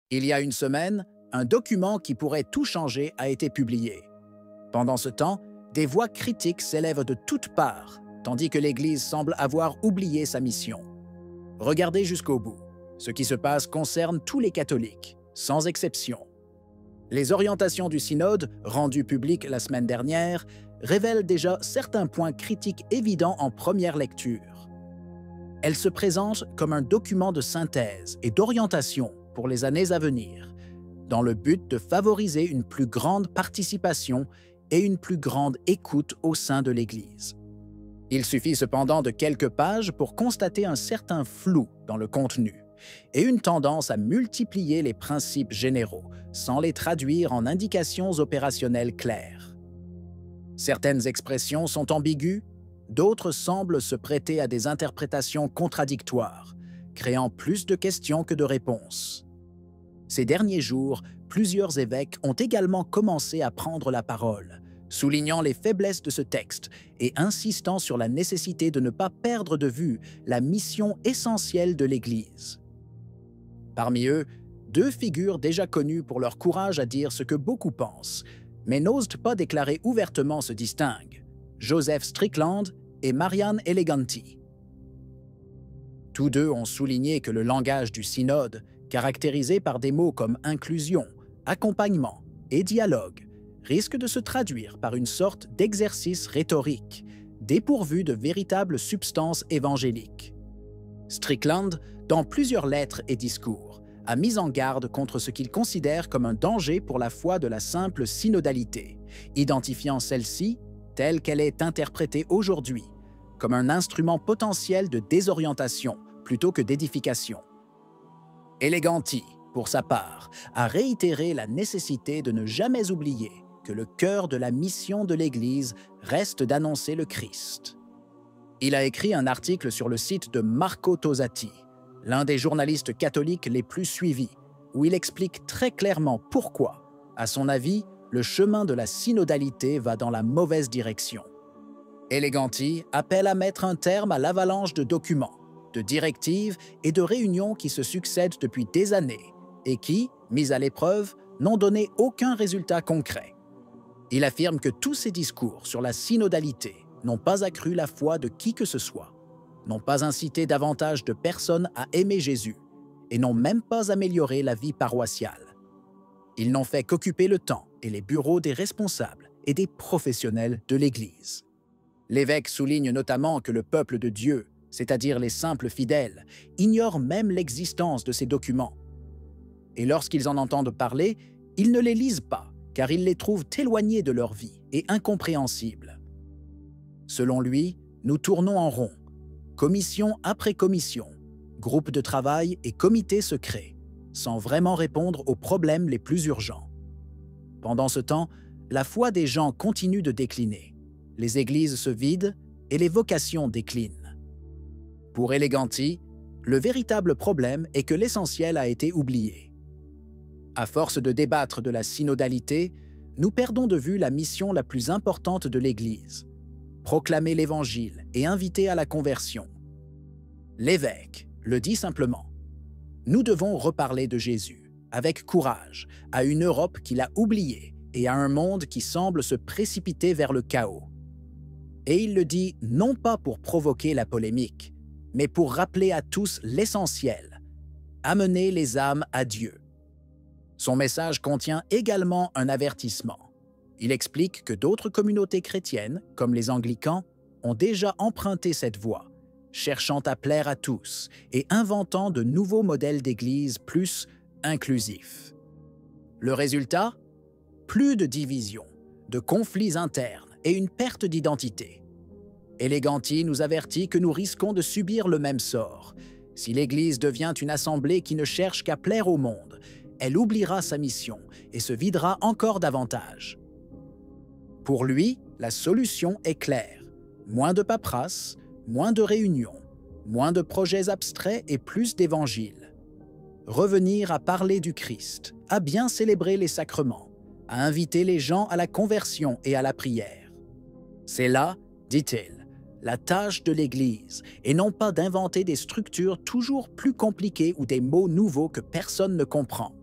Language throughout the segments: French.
Il y a une semaine, un document qui pourrait tout changer a été publié. Pendant ce temps, des voix critiques s'élèvent de toutes parts, tandis que l'Église semble avoir oublié sa mission. Regardez jusqu'au bout. Ce qui se passe concerne tous les catholiques, sans exception. Les orientations du synode, rendues publiques la semaine dernière, révèlent déjà certains points critiques évidents en première lecture. Elle se présente comme un document de synthèse et d'orientation pour les années à venir, dans le but de favoriser une plus grande participation et une plus grande écoute au sein de l'Église. Il suffit cependant de quelques pages pour constater un certain flou dans le contenu et une tendance à multiplier les principes généraux sans les traduire en indications opérationnelles claires. Certaines expressions sont ambiguës, d'autres semblent se prêter à des interprétations contradictoires, créant plus de questions que de réponses. Ces derniers jours, plusieurs évêques ont également commencé à prendre la parole, soulignant les faiblesses de ce texte et insistant sur la nécessité de ne pas perdre de vue la mission essentielle de l'Église. Parmi eux, deux figures déjà connues pour leur courage à dire ce que beaucoup pensent, mais n'osent pas déclarer ouvertement se distinguent, Joseph Strickland et Marianne Eleganti. Tous deux ont souligné que le langage du synode, caractérisé par des mots comme inclusion, accompagnement et dialogue, risque de se traduire par une sorte d'exercice rhétorique, dépourvu de véritable substance évangélique. Strickland, dans plusieurs lettres et discours, a mis en garde contre ce qu'il considère comme un danger pour la foi de la simple synodalité, identifiant celle-ci, telle qu'elle est interprétée aujourd'hui, comme un instrument potentiel de désorientation plutôt que d'édification. Eleganti, pour sa part, a réitéré la nécessité de ne jamais oublier que le cœur de la mission de l'Église reste d'annoncer le Christ. Il a écrit un article sur le site de Marco Tosatti, l'un des journalistes catholiques les plus suivis, où il explique très clairement pourquoi, à son avis, le chemin de la synodalité va dans la mauvaise direction. Eleganti appelle à mettre un terme à l'avalanche de documents, de directives et de réunions qui se succèdent depuis des années et qui, mises à l'épreuve, n'ont donné aucun résultat concret. Il affirme que tous ces discours sur la synodalité n'ont pas accru la foi de qui que ce soit, n'ont pas incité davantage de personnes à aimer Jésus et n'ont même pas amélioré la vie paroissiale. Ils n'ont fait qu'occuper le temps et les bureaux des responsables et des professionnels de l'Église. L'évêque souligne notamment que le peuple de Dieu, c'est-à-dire les simples fidèles, ignore même l'existence de ces documents. Et lorsqu'ils en entendent parler, ils ne les lisent pas, car ils les trouvent éloignés de leur vie et incompréhensibles. Selon lui, nous tournons en rond, commission après commission, groupe de travail et comité secret, sans vraiment répondre aux problèmes les plus urgents. Pendant ce temps, la foi des gens continue de décliner, les églises se vident et les vocations déclinent. Pour Eleganti, le véritable problème est que l'essentiel a été oublié. À force de débattre de la synodalité, nous perdons de vue la mission la plus importante de l'Église, proclamer l'Évangile et inviter à la conversion. L'évêque le dit simplement. Nous devons reparler de Jésus, avec courage, à une Europe qui l'a oublié et à un monde qui semble se précipiter vers le chaos. Et il le dit non pas pour provoquer la polémique, mais pour rappeler à tous l'essentiel, amener les âmes à Dieu. Son message contient également un avertissement. Il explique que d'autres communautés chrétiennes, comme les anglicans, ont déjà emprunté cette voie, cherchant à plaire à tous et inventant de nouveaux modèles d'église plus inclusifs. Le résultat? Plus de divisions, de conflits internes et une perte d'identité. Eleganti nous avertit que nous risquons de subir le même sort. Si l'Église devient une assemblée qui ne cherche qu'à plaire au monde, elle oubliera sa mission et se videra encore davantage. Pour lui, la solution est claire. Moins de paperasse, moins de réunions, moins de projets abstraits et plus d'évangiles. Revenir à parler du Christ, à bien célébrer les sacrements, à inviter les gens à la conversion et à la prière. C'est là, dit-il, la tâche de l'Église, et non pas d'inventer des structures toujours plus compliquées ou des mots nouveaux que personne ne comprend.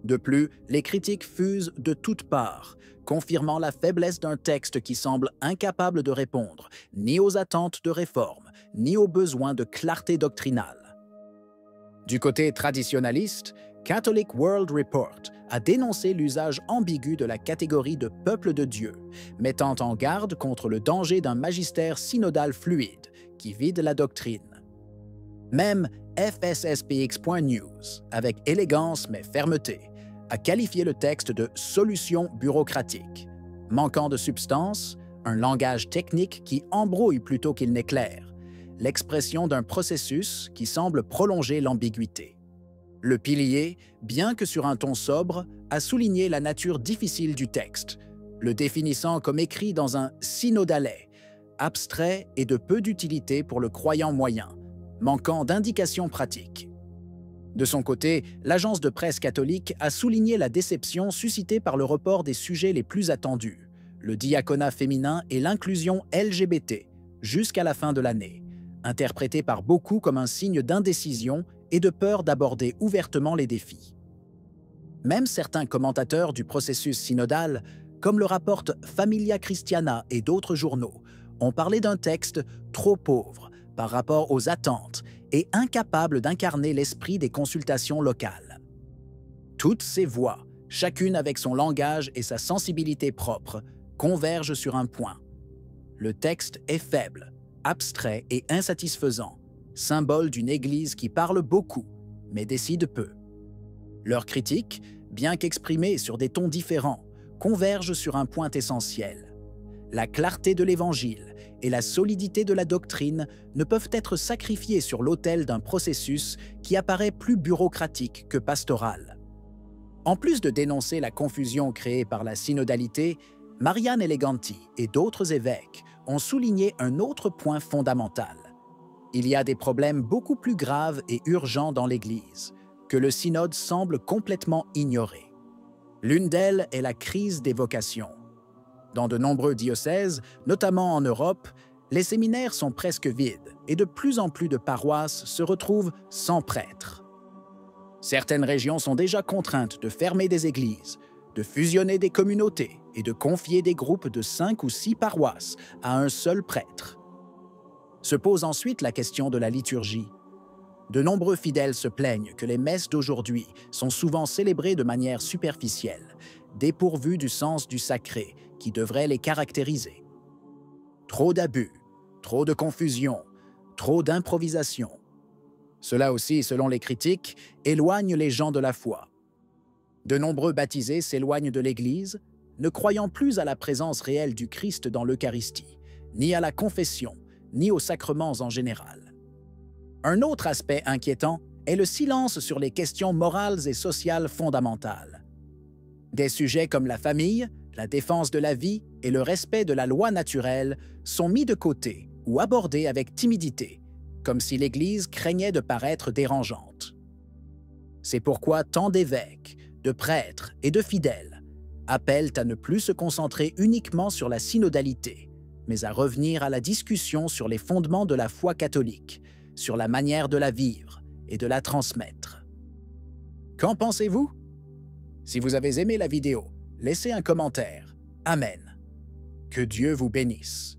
De plus, les critiques fusent de toutes parts, confirmant la faiblesse d'un texte qui semble incapable de répondre ni aux attentes de réforme, ni aux besoins de clarté doctrinale. Du côté traditionnaliste, Catholic World Report a dénoncé l'usage ambigu de la catégorie de peuple de Dieu, mettant en garde contre le danger d'un magistère synodal fluide qui vide la doctrine. Même FSSPX.news, avec élégance mais fermeté, a qualifié le texte de « solution bureaucratique », manquant de substance, un langage technique qui embrouille plutôt qu'il n'éclaire, l'expression d'un processus qui semble prolonger l'ambiguïté. Le pilier, bien que sur un ton sobre, a souligné la nature difficile du texte, le définissant comme écrit dans un synodalet, abstrait et de peu d'utilité pour le croyant moyen, manquant d'indications pratiques. De son côté, l'agence de presse catholique a souligné la déception suscitée par le report des sujets les plus attendus, le diaconat féminin et l'inclusion LGBT, jusqu'à la fin de l'année, interprété par beaucoup comme un signe d'indécision et de peur d'aborder ouvertement les défis. Même certains commentateurs du processus synodal, comme le rapportent Familia Christiana et d'autres journaux, ont parlé d'un texte trop pauvre par rapport aux attentes et incapable d'incarner l'esprit des consultations locales. Toutes ces voix, chacune avec son langage et sa sensibilité propre, convergent sur un point. Le texte est faible, abstrait et insatisfaisant, symbole d'une Église qui parle beaucoup, mais décide peu. Leurs critiques, bien qu'exprimées sur des tons différents, convergent sur un point essentiel. La clarté de l'Évangile et la solidité de la doctrine ne peuvent être sacrifiées sur l'autel d'un processus qui apparaît plus bureaucratique que pastoral. En plus de dénoncer la confusion créée par la synodalité, Marianne Eleganti et d'autres évêques ont souligné un autre point fondamental. Il y a des problèmes beaucoup plus graves et urgents dans l'Église, que le synode semble complètement ignorer. L'une d'elles est la crise des vocations. Dans de nombreux diocèses, notamment en Europe, les séminaires sont presque vides et de plus en plus de paroisses se retrouvent sans prêtres. Certaines régions sont déjà contraintes de fermer des églises, de fusionner des communautés et de confier des groupes de 5 ou 6 paroisses à un seul prêtre. Se pose ensuite la question de la liturgie. De nombreux fidèles se plaignent que les messes d'aujourd'hui sont souvent célébrées de manière superficielle, dépourvues du sens du sacré qui devrait les caractériser. Trop d'abus, trop de confusion, trop d'improvisation. Cela aussi, selon les critiques, éloigne les gens de la foi. De nombreux baptisés s'éloignent de l'Église, ne croyant plus à la présence réelle du Christ dans l'Eucharistie, ni à la confession, ni aux sacrements en général. Un autre aspect inquiétant est le silence sur les questions morales et sociales fondamentales. Des sujets comme la famille, la défense de la vie et le respect de la loi naturelle sont mis de côté ou abordés avec timidité, comme si l'Église craignait de paraître dérangeante. C'est pourquoi tant d'évêques, de prêtres et de fidèles appellent à ne plus se concentrer uniquement sur la synodalité, mais à revenir à la discussion sur les fondements de la foi catholique, sur la manière de la vivre et de la transmettre. Qu'en pensez-vous? Si vous avez aimé la vidéo, laissez un commentaire. Amen. Que Dieu vous bénisse.